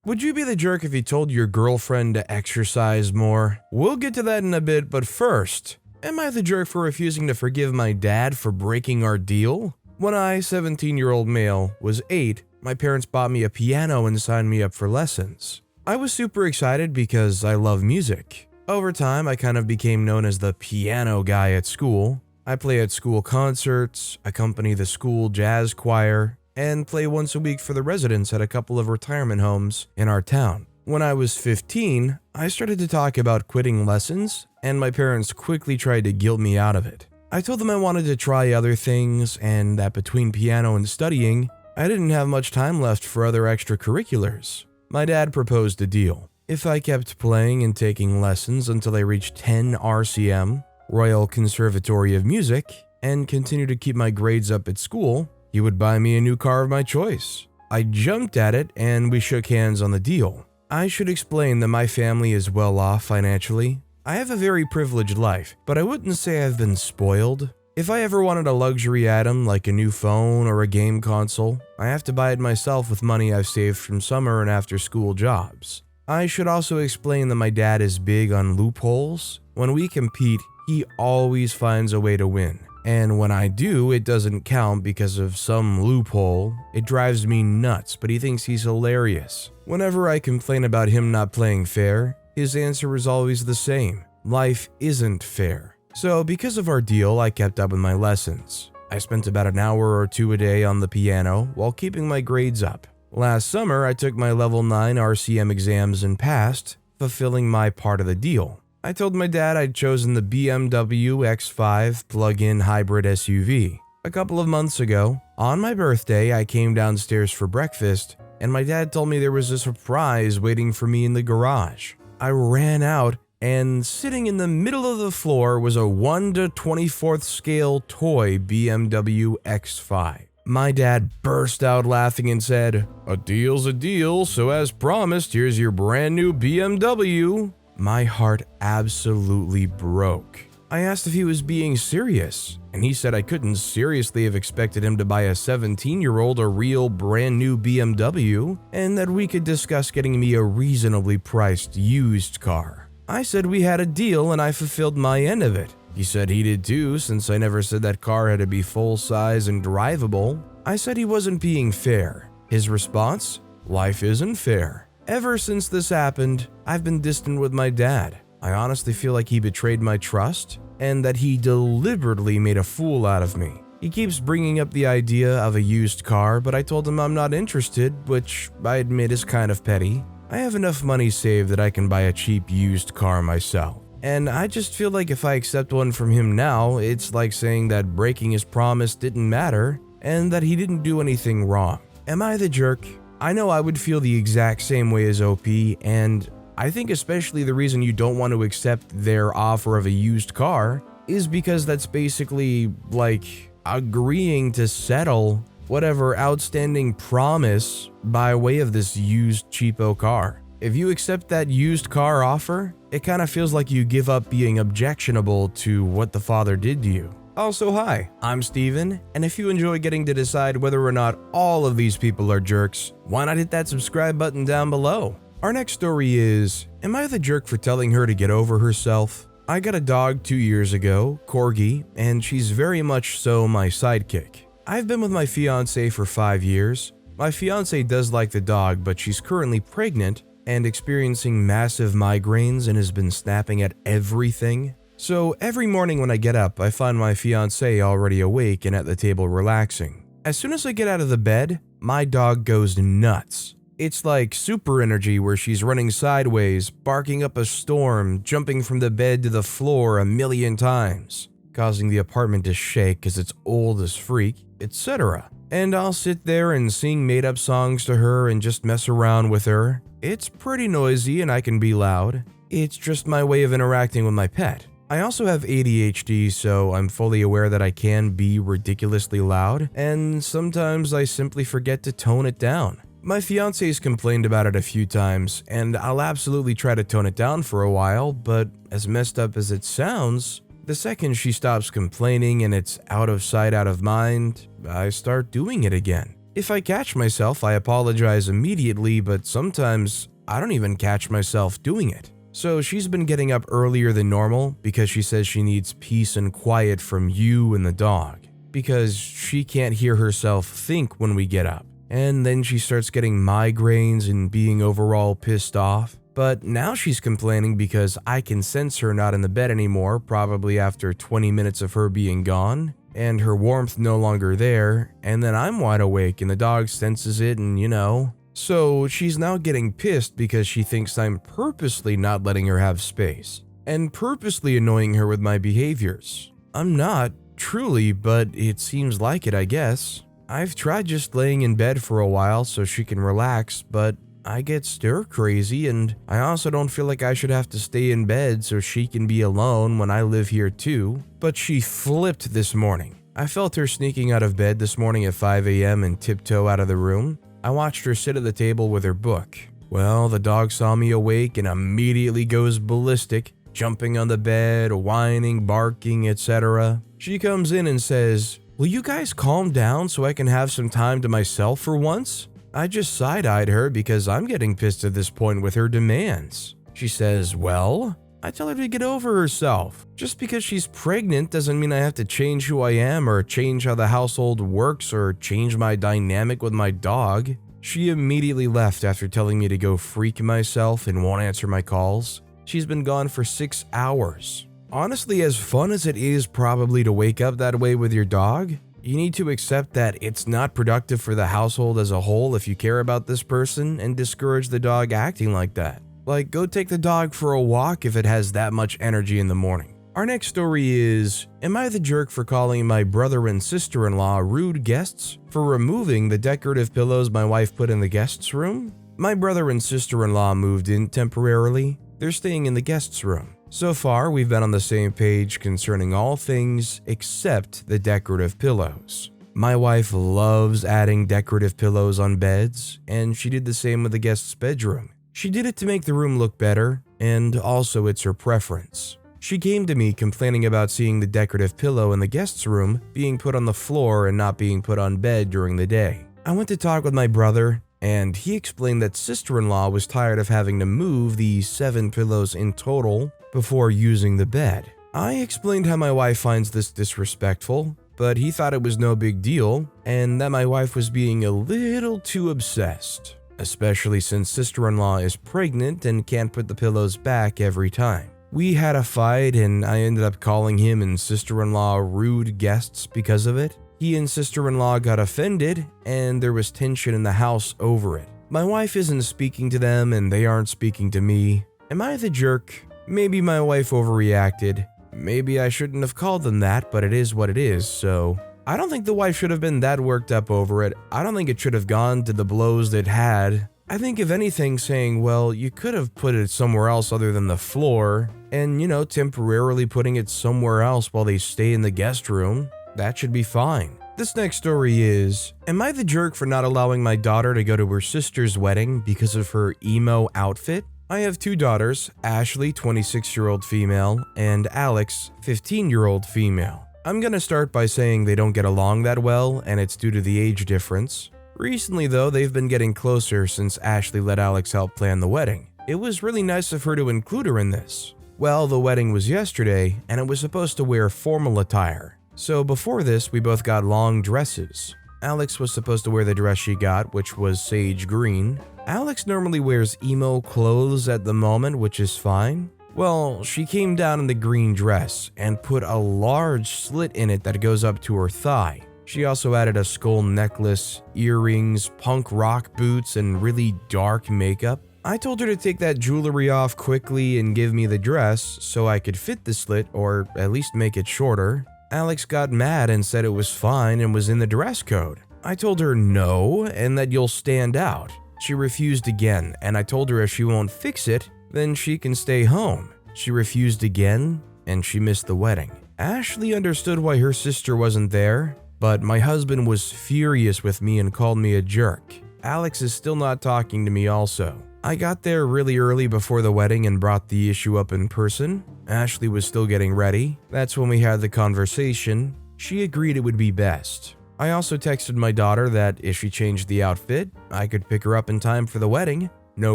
Would you be the jerk if you told your girlfriend to exercise more? We'll get to that in a bit, but first, am I the jerk for refusing to forgive my dad for breaking our deal? When I, 17-year-old male, was 8, my parents bought me a piano and signed me up for lessons. I was super excited because I love music. Over time, I kind of became known as the piano guy at school. I play at school concerts, accompany the school jazz choir, and play once a week for the residents at a couple of retirement homes in our town. When I was 15, I started to talk about quitting lessons, and my parents quickly tried to guilt me out of it. I told them I wanted to try other things, and that between piano and studying, I didn't have much time left for other extracurriculars. My dad proposed a deal. If I kept playing and taking lessons until I reached 10 RCM, Royal Conservatory of Music, and continued to keep my grades up at school, he would buy me a new car of my choice. I jumped at it and we shook hands on the deal. I should explain that my family is well off financially. I have a very privileged life, but I wouldn't say I've been spoiled. If I ever wanted a luxury item like a new phone or a game console, I have to buy it myself with money I've saved from summer and after school jobs. I should also explain that my dad is big on loopholes. When we compete, he always finds a way to win. And when I do, it doesn't count because of some loophole. It drives me nuts, but he thinks he's hilarious. Whenever I complain about him not playing fair, his answer is always the same. Life isn't fair. So because of our deal, I kept up with my lessons. I spent about an hour or two a day on the piano while keeping my grades up. Last summer, I took my level 9 RCM exams and passed, fulfilling my part of the deal. I told my dad I'd chosen the BMW X5 plug-in hybrid SUV. A couple of months ago, on my birthday, I came downstairs for breakfast, and my dad told me there was a surprise waiting for me in the garage. I ran out, and sitting in the middle of the floor was a 1/24 scale toy BMW X5. My dad burst out laughing and said, "A deal's a deal, so as promised, here's your brand new BMW." My heart absolutely broke. I asked if he was being serious, and he said I couldn't seriously have expected him to buy a 17-year-old a real brand new BMW, and that we could discuss getting me a reasonably priced used car. I said we had a deal and I fulfilled my end of it. He said he did too, since I never said that car had to be full-size and drivable. I said he wasn't being fair. His response? Life isn't fair. Ever since this happened, I've been distant with my dad. I honestly feel like he betrayed my trust and that he deliberately made a fool out of me. He keeps bringing up the idea of a used car, but I told him I'm not interested, which I admit is kind of petty. I have enough money saved that I can buy a cheap used car myself. And I just feel like if I accept one from him now, it's like saying that breaking his promise didn't matter and that he didn't do anything wrong. Am I the jerk? I know I would feel the exact same way as OP, and I think especially the reason you don't want to accept their offer of a used car is because that's basically like agreeing to settle whatever outstanding promise by way of this used cheapo car. If you accept that used car offer, it kind of feels like you give up being objectionable to what the father did to you. Also, hi, I'm Steven, and if you enjoy getting to decide whether or not all of these people are jerks, why not hit that subscribe button down below? Our next story is, am I the jerk for telling her to get over herself? I got a dog 2 years ago, Corgi, and she's very much so my sidekick. I've been with my fiance for 5 years. My fiance does like the dog, but she's currently pregnant and experiencing massive migraines and has been snapping at everything. So every morning when I get up, I find my fiance already awake and at the table relaxing. As soon as I get out of the bed, my dog goes nuts. It's like super energy where she's running sideways, barking up a storm, jumping from the bed to the floor 1,000,000 times, causing the apartment to shake because it's old as freak, etc. And I'll sit there and sing made-up songs to her and just mess around with her. It's pretty noisy and I can be loud. It's just my way of interacting with my pet. I also have ADHD, so I'm fully aware that I can be ridiculously loud, and sometimes I simply forget to tone it down. My fiance's complained about it a few times, and I'll absolutely try to tone it down for a while, but as messed up as it sounds, the second she stops complaining and it's out of sight, out of mind, I start doing it again. If I catch myself, I apologize immediately, but sometimes I don't even catch myself doing it. So she's been getting up earlier than normal because she says she needs peace and quiet from you and the dog, because she can't hear herself think when we get up. And then she starts getting migraines and being overall pissed off. But now she's complaining because I can sense her not in the bed anymore, probably after 20 minutes of her being gone, and her warmth no longer there, and then I'm wide awake and the dog senses it and. So she's now getting pissed because she thinks I'm purposely not letting her have space, and purposely annoying her with my behaviors. I'm not, truly, but it seems like it, I guess. I've tried just laying in bed for a while so she can relax, but I get stir crazy, and I also don't feel like I should have to stay in bed so she can be alone when I live here too. But she flipped this morning. I felt her sneaking out of bed this morning at 5 a.m. and tiptoe out of the room. I watched her sit at the table with her book. Well, the dog saw me awake and immediately goes ballistic, jumping on the bed, whining, barking, etc. She comes in and says, "Will you guys calm down so I can have some time to myself for once?" I just side-eyed her because I'm getting pissed at this point with her demands. She says, "Well?" I tell her to get over herself. Just because she's pregnant doesn't mean I have to change who I am or change how the household works or change my dynamic with my dog. She immediately left after telling me to go freak myself and won't answer my calls. She's been gone for 6 hours. Honestly, as fun as it is probably to wake up that way with your dog, you need to accept that it's not productive for the household as a whole if you care about this person, and discourage the dog acting like that. Like, go take the dog for a walk if it has that much energy in the morning. Our next story is, am I the jerk for calling my brother and sister-in-law rude guests for removing the decorative pillows my wife put in the guest's room? My brother and sister-in-law moved in temporarily. They're staying in the guest's room. So far, we've been on the same page concerning all things except the decorative pillows. My wife loves adding decorative pillows on beds, and she did the same with the guest's bedroom. She did it to make the room look better, and also it's her preference. She came to me complaining about seeing the decorative pillow in the guest's room being put on the floor and not being put on bed during the day. I went to talk with my brother, and he explained that sister-in-law was tired of having to move the 7 pillows in total before using the bed. I explained how my wife finds this disrespectful, but he thought it was no big deal, and that my wife was being a little too obsessed, especially since sister-in-law is pregnant and can't put the pillows back every time. We had a fight, and I ended up calling him and sister-in-law rude guests because of it. He and sister-in-law got offended, and there was tension in the house over it. My wife isn't speaking to them, and they aren't speaking to me. Am I the jerk? Maybe my wife overreacted. Maybe I shouldn't have called them that, but it is what it is, so I don't think the wife should have been that worked up over it. I don't think it should have gone to the blows that it had. I think if anything, saying, well, you could have put it somewhere else other than the floor, and, temporarily putting it somewhere else while they stay in the guest room, that should be fine. This next story is, am I the jerk for not allowing my daughter to go to her sister's wedding because of her emo outfit? I have 2 daughters, Ashley, 26-year-old female, and Alex, 15-year-old female. I'm gonna start by saying they don't get along that well, and it's due to the age difference. Recently though, they've been getting closer since Ashley let Alex help plan the wedding. It was really nice of her to include her in this. Well, the wedding was yesterday, and it was supposed to wear formal attire. So before this, we both got long dresses. Alex was supposed to wear the dress she got, which was sage green. Alex normally wears emo clothes at the moment, which is fine. Well, she came down in the green dress and put a large slit in it that goes up to her thigh. She also added a skull necklace, earrings, punk rock boots, and really dark makeup. I told her to take that jewelry off quickly and give me the dress so I could fit the slit, or at least make it shorter. Alex got mad and said it was fine and was in the dress code. I told her no, and that you'll stand out. She refused again, and I told her if she won't fix it, then she can stay home. She refused again, and she missed the wedding. Ashley understood why her sister wasn't there, but my husband was furious with me and called me a jerk. Alex is still not talking to me also. I got there really early before the wedding and brought the issue up in person. Ashley was still getting ready. That's when we had the conversation. She agreed it would be best. I also texted my daughter that if she changed the outfit, I could pick her up in time for the wedding. No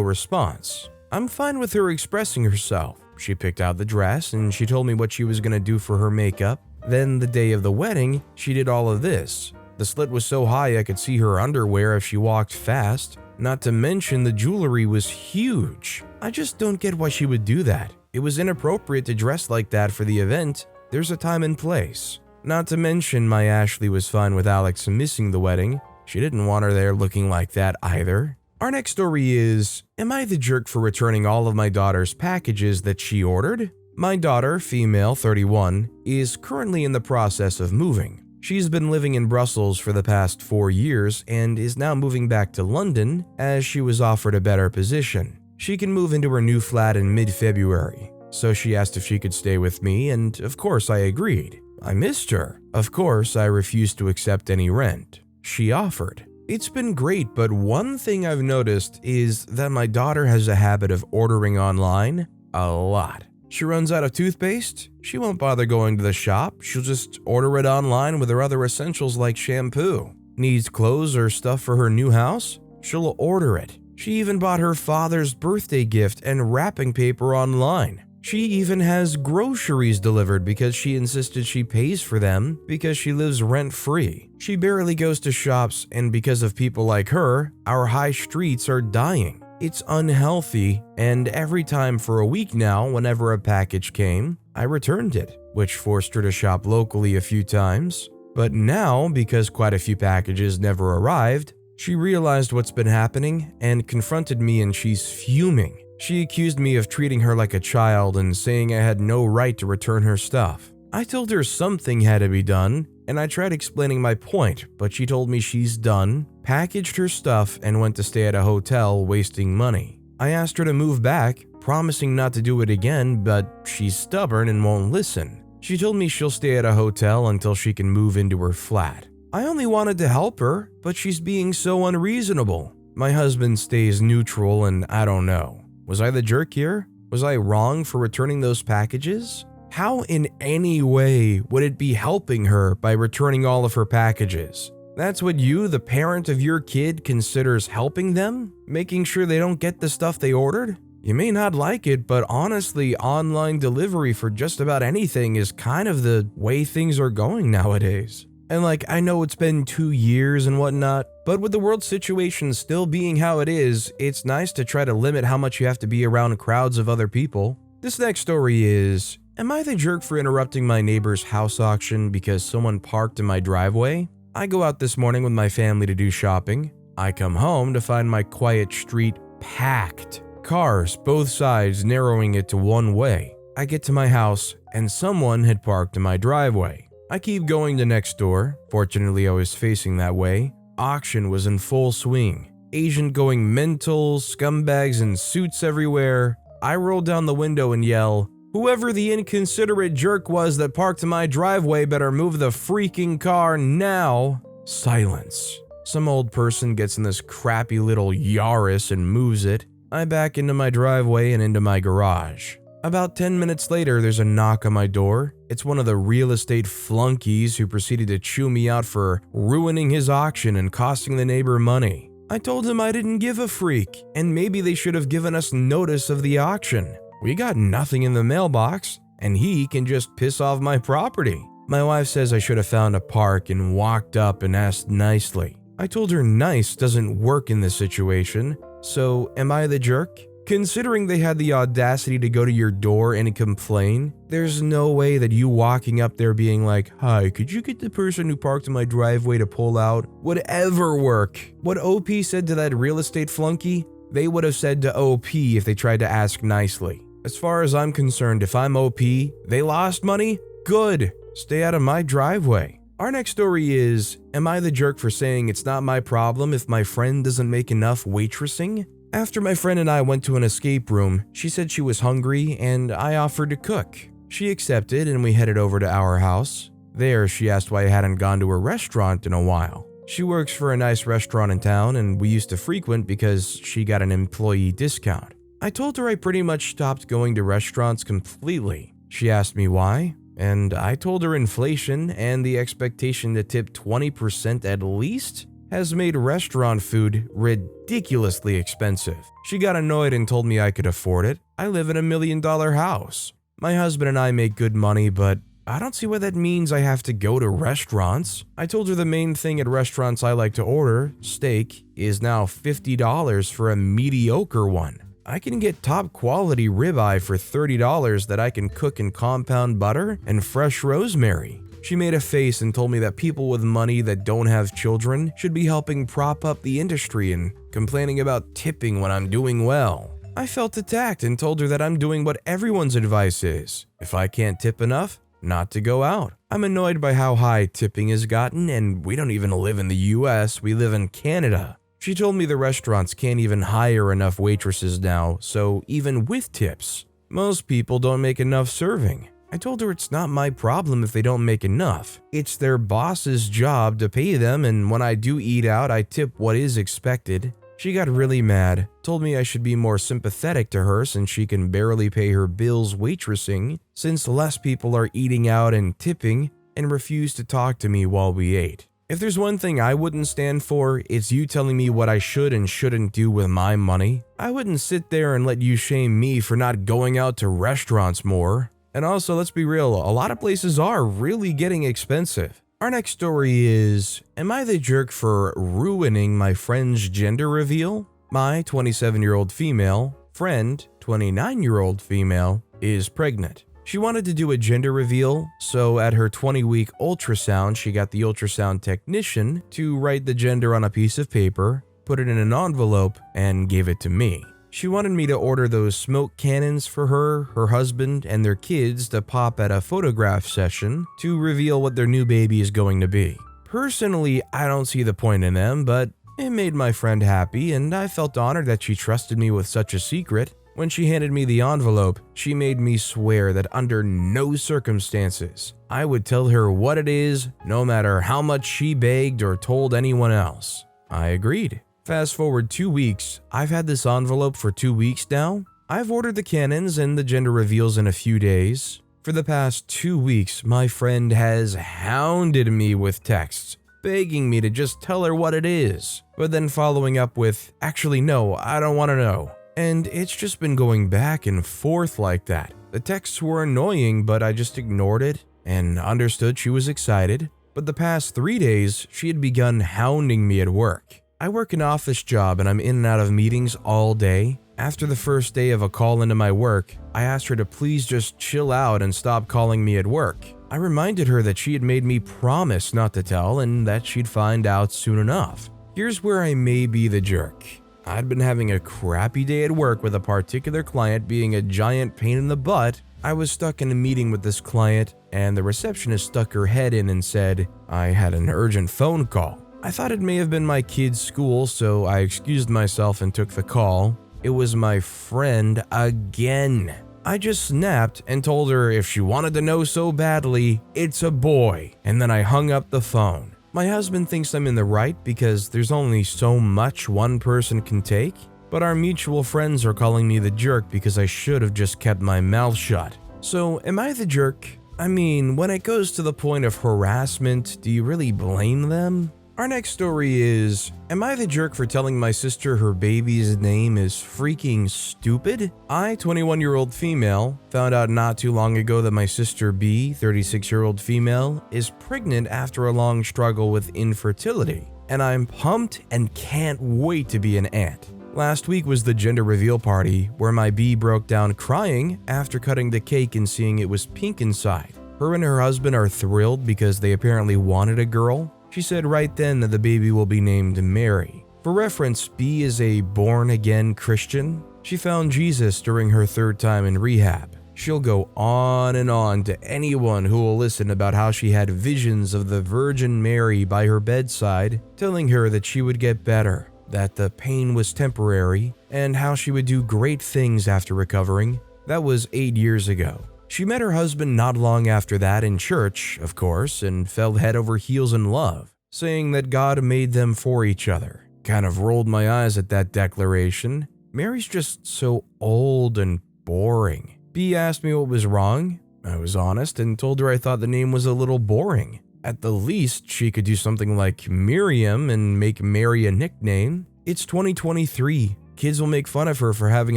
response. I'm fine with her expressing herself. She picked out the dress and she told me what she was gonna do for her makeup. Then the day of the wedding, she did all of this. The slit was so high I could see her underwear if she walked fast. Not to mention the jewelry was huge. I just don't get why she would do that. It was inappropriate to dress like that for the event. There's a time and place. Not to mention my Ashley was fine with Alex missing the wedding. She didn't want her there looking like that either. Our next story is, am I the jerk for returning all of my daughter's packages that she ordered? My daughter, female, 31, is currently in the process of moving. She's been living in Brussels for the past 4 years and is now moving back to London as she was offered a better position. She can move into her new flat in mid-February, so she asked if she could stay with me, and of course I agreed. I missed her. Of course, I refused to accept any rent. She offered. It's been great, but one thing I've noticed is that my daughter has a habit of ordering online a lot. She runs out of toothpaste, she won't bother going to the shop, she'll just order it online with her other essentials like shampoo. Needs clothes or stuff for her new house? She'll order it. She even bought her father's birthday gift and wrapping paper online. She even has groceries delivered because she insisted she pays for them because she lives rent-free. She barely goes to shops, and because of people like her, our high streets are dying. It's unhealthy, and every time for a week now, whenever a package came, I returned it, which forced her to shop locally a few times. But now, because quite a few packages never arrived, she realized what's been happening and confronted me, and she's fuming. She accused me of treating her like a child and saying I had no right to return her stuff. I told her something had to be done, and I tried explaining my point, but she told me she's done, packaged her stuff, and went to stay at a hotel, wasting money. I asked her to move back, promising not to do it again, but she's stubborn and won't listen. She told me she'll stay at a hotel until she can move into her flat. I only wanted to help her, but she's being so unreasonable. My husband stays neutral, and I don't know. Was I the jerk here? Was I wrong for returning those packages? How in any way would it be helping her by returning all of her packages? That's what you, the parent of your kid, considers helping them? Making sure they don't get the stuff they ordered? You may not like it, but honestly, online delivery for just about anything is kind of the way things are going nowadays. And I know it's been 2 years and whatnot, but with the world situation still being how it is, it's nice to try to limit how much you have to be around crowds of other people. This next story is, am I the jerk for interrupting my neighbor's house auction because someone parked in my driveway? I go out this morning with my family to do shopping. I come home to find my quiet street packed. Cars, both sides, narrowing it to one way. I get to my house and someone had parked in my driveway. I keep going to next door. Fortunately, I was facing that way. Auction was in full swing. Agent going mental, scumbags in suits everywhere. I roll down the window and yell, "Whoever the inconsiderate jerk was that parked in my driveway better move the freaking car now." Silence. Some old person gets in this crappy little Yaris and moves it. I back into my driveway and into my garage. About 10 minutes later, there's a knock on my door. It's one of the real estate flunkies who proceeded to chew me out for ruining his auction and costing the neighbor money. I told him I didn't give a freak, and maybe they should have given us notice of the auction. We got nothing in the mailbox, and he can just piss off my property. My wife says I should have found a park and walked up and asked nicely. I told her nice doesn't work in this situation, so am I the jerk? Considering they had the audacity to go to your door and complain, there's no way that you walking up there being like, "Hi, could you get the person who parked in my driveway to pull out?" would ever work. What OP said to that real estate flunky, they would have said to OP if they tried to ask nicely. As far as I'm concerned, if I'm OP, they lost money? Good. Stay out of my driveway. Our next story is, am I the jerk for saying it's not my problem if my friend doesn't make enough waitressing? After my friend and I went to an escape room, she said she was hungry and I offered to cook. She accepted and we headed over to our house. There, she asked why I hadn't gone to a restaurant in a while. She works for a nice restaurant in town and we used to frequent because she got an employee discount. I told her I pretty much stopped going to restaurants completely. She asked me why. And I told her inflation and the expectation to tip 20% at least has made restaurant food ridiculously expensive. She got annoyed and told me I could afford it. I live in a $1 million house. My husband and I make good money, but I don't see what that means I have to go to restaurants. I told her the main thing at restaurants I like to order, steak, is now $50 for a mediocre one. I can get top quality ribeye for $30 that I can cook in compound butter and fresh rosemary. She made a face and told me that people with money that don't have children should be helping prop up the industry and complaining about tipping when I'm doing well. I felt attacked and told her that I'm doing what everyone's advice is. If I can't tip enough, not to go out. I'm annoyed by how high tipping has gotten, and we don't even live in the US, we live in Canada. She told me the restaurants can't even hire enough waitresses now, so even with tips, most people don't make enough serving. I told her it's not my problem if they don't make enough. It's their boss's job to pay them, and when I do eat out, I tip what is expected. She got really mad, told me I should be more sympathetic to her since she can barely pay her bills waitressing, since less people are eating out and tipping, and refused to talk to me while we ate. If there's one thing I wouldn't stand for, it's you telling me what I should and shouldn't do with my money. I wouldn't sit there and let you shame me for not going out to restaurants more. And also, let's be real, a lot of places are really getting expensive. Our next story is, am I the jerk for ruining my friend's gender reveal? My 27-year-old female friend, 29-year-old female, is pregnant. She wanted to do a gender reveal, so at her 20-week ultrasound, she got the ultrasound technician to write the gender on a piece of paper, put it in an envelope, and gave it to me. She wanted me to order those smoke cannons for her husband, and their kids to pop at a photograph session to reveal what their new baby is going to be. Personally, I don't see the point in them, but it made my friend happy, and I felt honored that she trusted me with such a secret. When she handed me the envelope, she made me swear that under no circumstances I would tell her what it is, no matter how much she begged or told anyone else. I agreed. Fast forward 2 weeks, I've had this envelope for 2 weeks now. I've ordered the cannons and the gender reveals in a few days. For the past 2 weeks, my friend has hounded me with texts, begging me to just tell her what it is, but then following up with, actually no, I don't want to know. And it's just been going back and forth like that. The texts were annoying, but I just ignored it and understood she was excited. But the past 3 days, she had begun hounding me at work. I work an office job and I'm in and out of meetings all day. After the first day of a call into my work, I asked her to please just chill out and stop calling me at work. I reminded her that she had made me promise not to tell and that she'd find out soon enough. Here's where I may be the jerk. I'd been having a crappy day at work with a particular client being a giant pain in the butt. I was stuck in a meeting with this client and the receptionist stuck her head in and said I had an urgent phone call. I thought it may have been my kid's school, so I excused myself and took the call. It was my friend again. I just snapped and told her if she wanted to know so badly, it's a boy, and then I hung up the phone. My husband thinks I'm in the right because there's only so much one person can take, but our mutual friends are calling me the jerk because I should have just kept my mouth shut. So, am I the jerk? I mean, when it goes to the point of harassment, do you really blame them? Our next story is, am I the jerk for telling my sister her baby's name is freaking stupid? I, 21-year-old female, found out not too long ago that my sister B, 36-year-old female, is pregnant after a long struggle with infertility, and I'm pumped and can't wait to be an aunt. Last week was the gender reveal party where my B broke down crying after cutting the cake and seeing it was pink inside. Her and her husband are thrilled because they apparently wanted a girl. She said right then that the baby will be named Mary. For reference, B is a born-again Christian. She found Jesus during her 3rd time in rehab. She'll go on and on to anyone who will listen about how she had visions of the Virgin Mary by her bedside, telling her that she would get better, that the pain was temporary, and how she would do great things after recovering. That was 8 years ago. She met her husband not long after that in church, of course, and fell head over heels in love, saying that God made them for each other. Kind of rolled my eyes at that declaration. Mary's just so old and boring. B asked me what was wrong. I was honest and told her I thought the name was a little boring. At the least, she could do something like Miriam and make Mary a nickname. It's 2023. Kids will make fun of her for having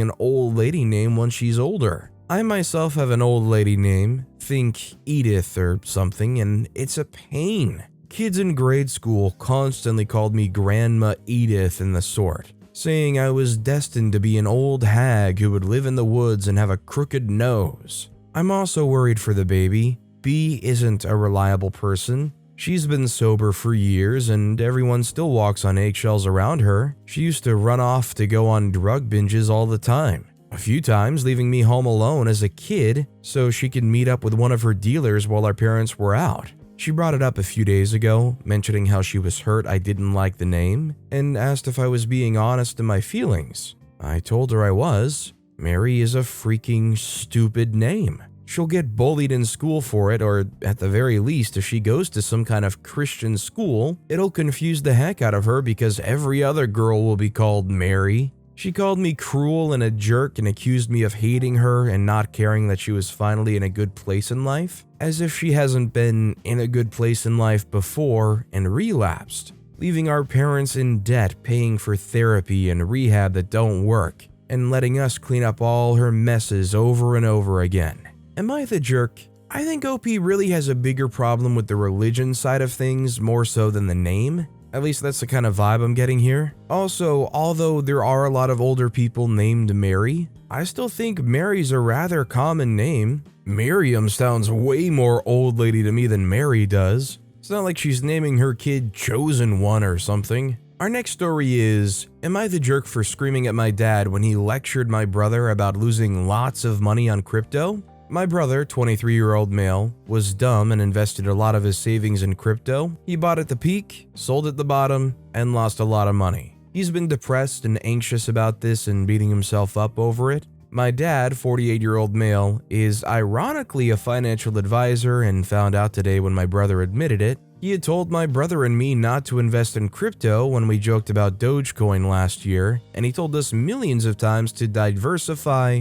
an old lady name once she's older. I myself have an old lady name, think Edith or something, and it's a pain. Kids in grade school constantly called me Grandma Edith and the sort, saying I was destined to be an old hag who would live in the woods and have a crooked nose. I'm also worried for the baby. B isn't a reliable person. She's been sober for years and everyone still walks on eggshells around her. She used to run off to go on drug binges all the time. A few times leaving me home alone as a kid so she could meet up with one of her dealers while our parents were out. She brought it up a few days ago, mentioning how she was hurt I didn't like the name, and asked if I was being honest in my feelings. I told her I was. Mary is a freaking stupid name. She'll get bullied in school for it, or at the very least, if she goes to some kind of Christian school, it'll confuse the heck out of her because every other girl will be called Mary. She called me cruel and a jerk and accused me of hating her and not caring that she was finally in a good place in life, as if she hasn't been in a good place in life before and relapsed, leaving our parents in debt paying for therapy and rehab that don't work, and letting us clean up all her messes over and over again. Am I the jerk? I think OP really has a bigger problem with the religion side of things more so than the name. At least that's the kind of vibe I'm getting here. Also, although there are a lot of older people named Mary, I still think Mary's a rather common name. Miriam sounds way more old lady to me than Mary does. It's not like she's naming her kid Chosen One or something. Our next story is, am I the jerk for screaming at my dad when he lectured my brother about losing lots of money on crypto? My brother, 23-year-old male, was dumb and invested a lot of his savings in crypto. He bought at the peak, sold at the bottom, and lost a lot of money. He's been depressed and anxious about this and beating himself up over it. My dad, 48-year-old male, is ironically a financial advisor and found out today when my brother admitted it. He had told my brother and me not to invest in crypto when we joked about Dogecoin last year, and he told us millions of times to diversify.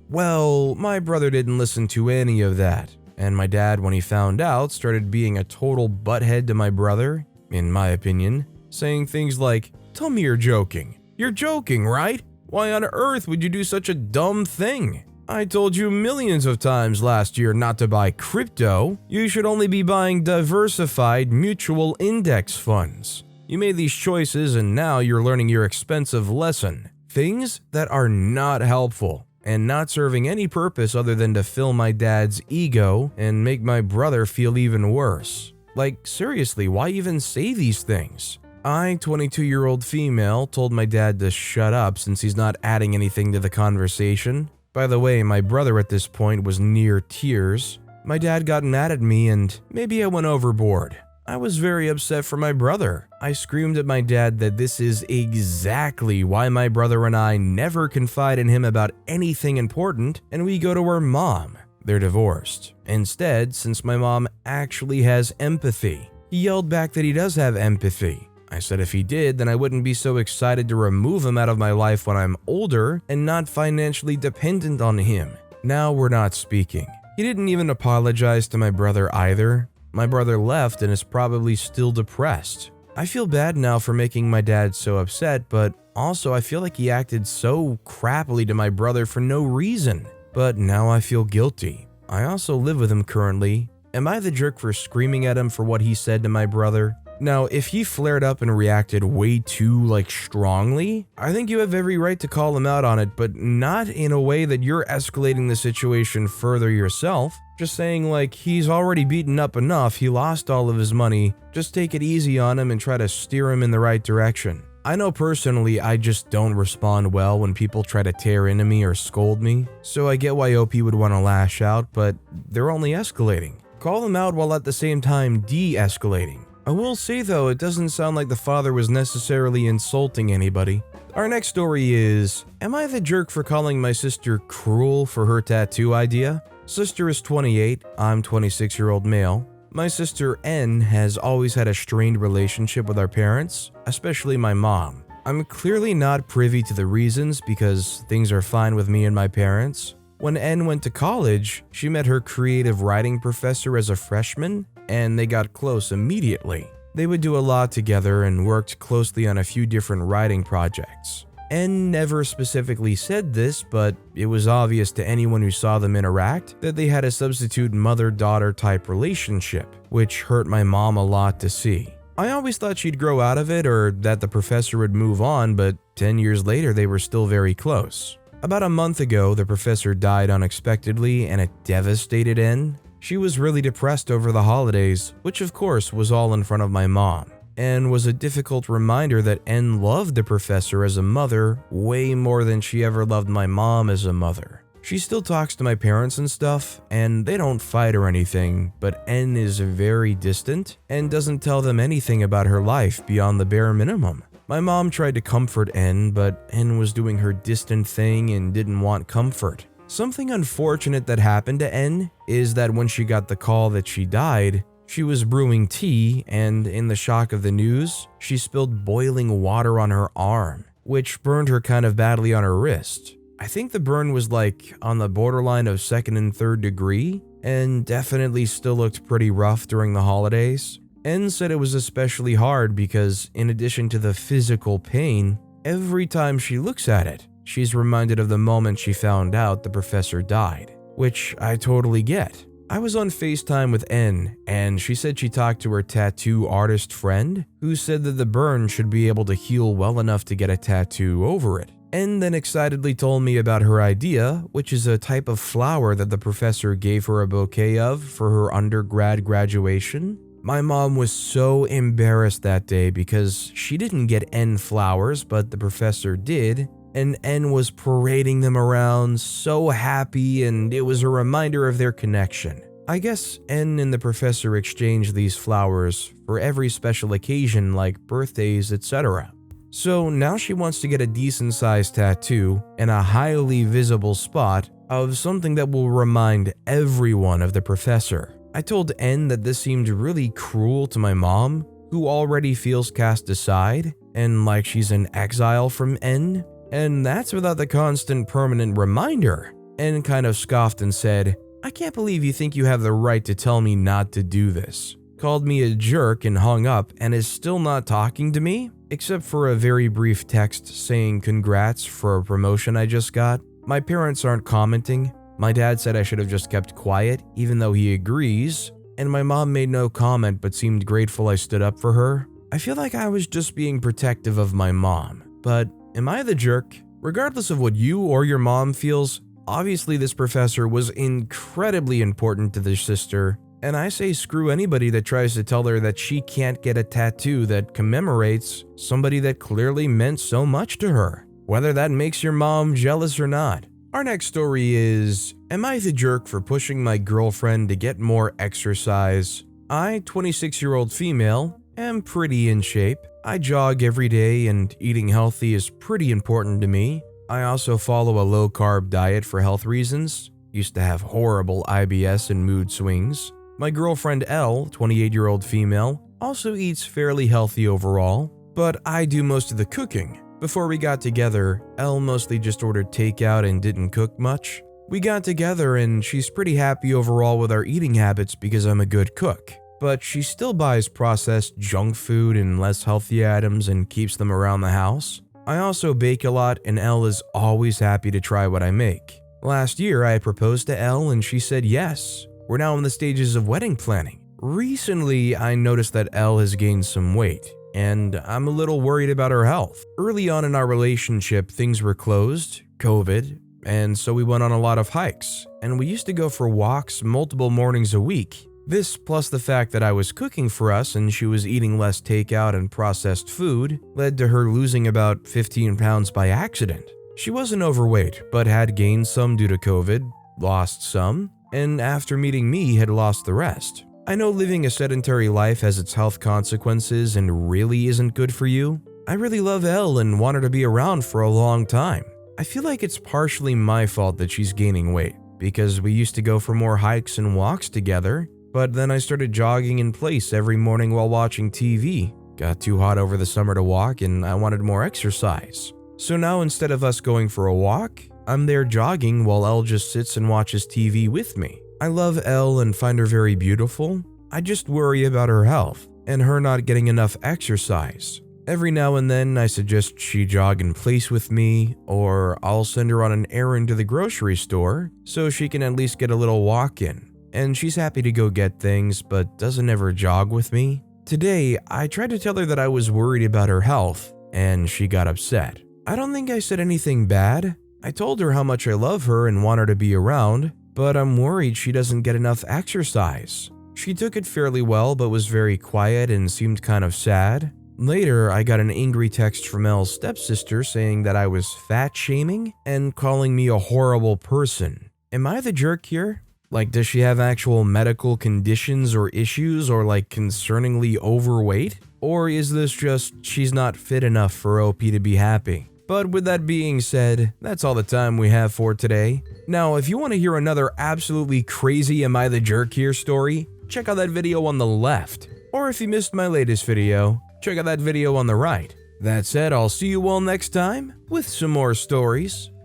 Well, my brother didn't listen to any of that, and my dad, when he found out, started being a total butthead to my brother, in my opinion, saying things like, "Tell me you're joking. You're joking, right? Why on earth would you do such a dumb thing? I told you millions of times last year not to buy crypto. You should only be buying diversified mutual index funds. You made these choices and now you're learning your expensive lesson. Things that are not helpful and not serving any purpose other than to fill my dad's ego and make my brother feel even worse. Like, seriously, why even say these things? I, 22-year-old female, told my dad to shut up since he's not adding anything to the conversation. By the way, my brother at this point was near tears. My dad got mad at me and maybe I went overboard. I was very upset for my brother. I screamed at my dad that this is exactly why my brother and I never confide in him about anything important and we go to our mom. They're divorced. Instead, since my mom actually has empathy. He yelled back that he does have empathy. I said if he did, then I wouldn't be so excited to remove him out of my life when I'm older and not financially dependent on him. Now we're not speaking. He didn't even apologize to my brother either. My brother left and is probably still depressed. I feel bad now for making my dad so upset, but also I feel like he acted so crappily to my brother for no reason. But now I feel guilty. I also live with him currently. Am I the jerk for screaming at him for what he said to my brother? Now, if he flared up and reacted way too, strongly, I think you have every right to call him out on it, but not in a way that you're escalating the situation further yourself. Just saying, he's already beaten up enough, he lost all of his money, just take it easy on him and try to steer him in the right direction. I know personally I just don't respond well when people try to tear into me or scold me, so I get why OP would want to lash out, but they're only escalating. Call them out while at the same time de-escalating. I will say though, it doesn't sound like the father was necessarily insulting anybody. Our next story is, am I the jerk for calling my sister cruel for her tattoo idea? Sister is 28, I'm 26-year-old male. My sister N has always had a strained relationship with our parents, especially my mom. I'm clearly not privy to the reasons because things are fine with me and my parents. When N went to college, she met her creative writing professor as a freshman, and they got close immediately. They would do a lot together and worked closely on a few different writing projects. N never specifically said this, but it was obvious to anyone who saw them interact that they had a substitute mother-daughter type relationship, which hurt my mom a lot to see. I always thought she'd grow out of it or that the professor would move on, but 10 years later they were still very close. About a month ago, the professor died unexpectedly and it devastated N. She was really depressed over the holidays, which of course was all in front of my mom, and was a difficult reminder that N loved the professor as a mother way more than she ever loved my mom as a mother. She still talks to my parents and stuff, and they don't fight or anything, but N is very distant and doesn't tell them anything about her life beyond the bare minimum. My mom tried to comfort N, but N was doing her distant thing and didn't want comfort. Something unfortunate that happened to N is that when she got the call that she died, she was brewing tea, and in the shock of the news, she spilled boiling water on her arm, which burned her kind of badly on her wrist. I think the burn was like on the borderline of 2nd and 3rd degree, and definitely still looked pretty rough during the holidays. N said it was especially hard because, in addition to the physical pain, every time she looks at it, she's reminded of the moment she found out the professor died, which I totally get. I was on FaceTime with N, and she said she talked to her tattoo artist friend, who said that the burn should be able to heal well enough to get a tattoo over it. N then excitedly told me about her idea, which is a type of flower that the professor gave her a bouquet of for her undergrad graduation. My mom was so embarrassed that day because she didn't get N flowers, but the professor did, and N was parading them around, so happy, and it was a reminder of their connection. I guess N and the professor exchanged these flowers for every special occasion like birthdays, etc. So now she wants to get a decent-sized tattoo in a highly visible spot of something that will remind everyone of the professor. I told N that this seemed really cruel to my mom, who already feels cast aside and like she's in exile from N. And that's without the constant permanent reminder. N kind of scoffed and said, "I can't believe you think you have the right to tell me not to do this." Called me a jerk and hung up and is still not talking to me, except for a very brief text saying congrats for a promotion I just got. My parents aren't commenting. My dad said I should have just kept quiet, even though he agrees, and my mom made no comment but seemed grateful I stood up for her. I feel like I was just being protective of my mom, but am I the jerk? Regardless of what you or your mom feels, obviously this professor was incredibly important to their sister, and I say screw anybody that tries to tell her that she can't get a tattoo that commemorates somebody that clearly meant so much to her, whether that makes your mom jealous or not. Our next story is, am I the jerk for pushing my girlfriend to get more exercise? I, 26-year-old female, am pretty in shape. I jog every day and eating healthy is pretty important to me. I also follow a low-carb diet for health reasons. Used to have horrible IBS and mood swings. My girlfriend L, 28-year-old female, also eats fairly healthy overall, but I do most of the cooking. Before we got together, Elle mostly just ordered takeout and didn't cook much. We got together and she's pretty happy overall with our eating habits because I'm a good cook. But she still buys processed junk food and less healthy items and keeps them around the house. I also bake a lot and Elle is always happy to try what I make. Last year I proposed to Elle and she said yes. We're now in the stages of wedding planning. Recently I noticed that Elle has gained some weight, and I'm a little worried about her health. Early on in our relationship, things were closed, COVID, and so we went on a lot of hikes, and we used to go for walks multiple mornings a week. This, plus the fact that I was cooking for us and she was eating less takeout and processed food, led to her losing about 15 pounds by accident. She wasn't overweight, but had gained some due to COVID, lost some, and after meeting me had lost the rest. I know living a sedentary life has its health consequences and really isn't good for you. I really love Elle and want her to be around for a long time. I feel like it's partially my fault that she's gaining weight, because we used to go for more hikes and walks together, but then I started jogging in place every morning while watching TV. Got too hot over the summer to walk and I wanted more exercise. So now instead of us going for a walk, I'm there jogging while Elle just sits and watches TV with me. I love Elle and find her very beautiful. I just worry about her health and her not getting enough exercise. Every now and then I suggest she jog in place with me, or I'll send her on an errand to the grocery store so she can at least get a little walk in. And she's happy to go get things but doesn't ever jog with me. Today, I tried to tell her that I was worried about her health and she got upset. I don't think I said anything bad. I told her how much I love her and want her to be around, but I'm worried she doesn't get enough exercise. She took it fairly well but was very quiet and seemed kind of sad. Later, I got an angry text from Elle's stepsister saying that I was fat shaming and calling me a horrible person. Am I the jerk here? Like, does she have actual medical conditions or issues, or like concerningly overweight? Or is this just she's not fit enough for OP to be happy? But with that being said, that's all the time we have for today. Now, if you want to hear another absolutely crazy Am I the Jerk Here story, check out that video on the left. Or if you missed my latest video, check out that video on the right. That said, I'll see you all next time with some more stories.